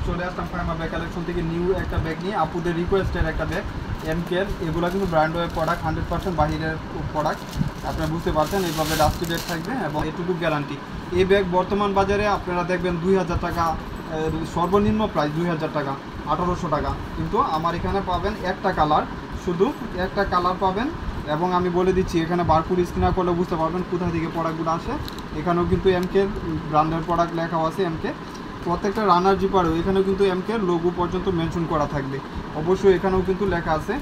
চলে আসলাম Faima bag collection থেকে new একটা ব্যাগ নিয়ে আপুদের রিকোয়েস্টের একটা ব্যাগ এমকের। এগুলো কিন্তু ব্র্যান্ডের প্রোডাক্ট, 100% বাহিরের প্রোডাক্ট। আপনারা বুঝতে পারছেন এইভাবে ডাস্টি ব্যাগ থাকবে এবং এটুকু গ্যারান্টি। এই ব্যাগ বর্তমান বাজারে আপনারা দেখবেন 2000 টাকা, সর্বনিম্ন প্রাইস 2000 টাকা, 1800 টাকা। কিন্তু আমার এখানে পাবেন একটা কালার, শুধু একটা কালার পাবেন। এবং আমি বলে দিচ্ছি এখানে বারকোড স্ক্যান করলে বুঝতে পারবেন কোথা থেকে প্রোডাক্টগুলো আসে। এখানেও কিন্তু এমকে ব্র্যান্ডের প্রোডাক্ট লেখা আছে এমকে। প্রত্যেকটা রানার জিপারও এখানেও কিন্তু এমকে লোগো পর্যন্ত মেনশন করা থাকবে। অবশ্যই এখানেও কিন্তু লেখা আছে।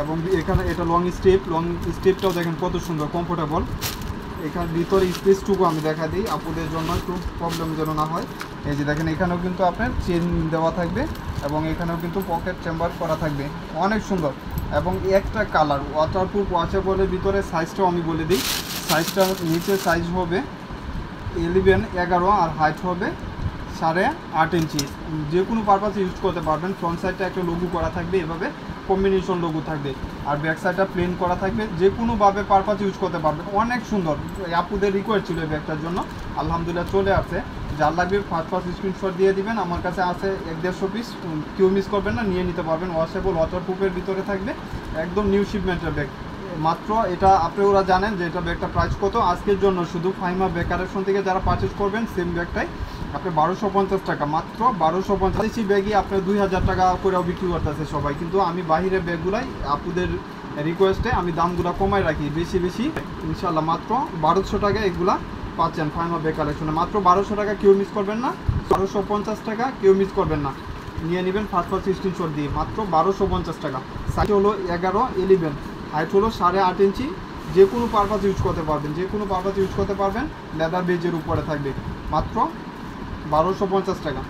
এবং এখানে এটা লং স্টেপটাও দেখেন কত সুন্দর, কমফোর্টেবল। এখানে ভিতরে স্পেসটুকু আমি দেখা দিই আপুদের জন্য, একটু প্রবলেম যেন না হয়। এই যে দেখেন এখানেও কিন্তু আপনার চেন দেওয়া থাকবে এবং এখানেও কিন্তু পকেট চেম্বার করা থাকবে, অনেক সুন্দর। এবং একটা কালার ওয়াটারপ্রুফ ওয়াশেবলের ভিতরে সাইজটাও আমি বলে দিই। সাইজটা নিচে সাইজ হবে 11 আর হাইট হবে 8.5 ইঞ্চি। যে কোনো পারপাসে ইউজ করতে পারবেন। ফ্রন্ট সাইডটা একটা লোগো করা থাকবে, এভাবে কম্বিনেশন লোগো থাকবে। আর ব্যাক সাইডটা প্লেন করা থাকবে, যে কোনোভাবে পারপাস ইউজ করতে পারবেন। অনেক সুন্দর, আপুদের রিকোয়েস্ট ছিল এই ব্যাগটার জন্য, আলহামদুলিল্লাহ চলে আসছে। যার লাগবে ফার্স্ট স্ক্রিনশট দিয়ে দিবেন। আমার কাছে আছে 150 পিস, কেউ মিস করবেন না, নিয়ে নিতে পারবেন। ওয়াশেবল ওয়াটারপ্রুফের ভিতরে থাকবে, একদম নিউ শিপমেন্টের ব্যাগ। মাত্র এটা আপনারা জানেন যে এটা ব্যাগটা প্রাইস কত। আজকের জন্য শুধু ফাইমা ব্যাগ কালেকশন থেকে যারা পারচেজ করবেন সেম ব্যাগটাই আপনি 1250 টাকা, মাত্র 1250। ব্যাগই আপনার 2000 টাকা করেও বিক্রি করতেছে সবাই। কিন্তু আমি বাহিরের ব্যাগগুলাই আপুদের রিকোয়েস্টে আমি দামগুলো কমাই রাখি বেশি ইনশাল্লাহ। মাত্র 1200 টাকা এগুলা পাচ্ছেন ফাইমা ব্যাগ কালেকশনে, মাত্র 1200 টাকা। কেউ মিস করবেন না, 1250 টাকা কেউ মিস করবেন না, নিয়ে নেবেন ফার্স্ট স্ক্রিনশট দিয়ে। মাত্র 1250 টাকা। সাইজ হলো 11, হাইট হলো 8.5 ইঞ্চি। যে কোনো পারপাস ইউজ করতে পারবেন, লেদার বেজের উপরে থাকবে। মাত্র 1250 টাকা।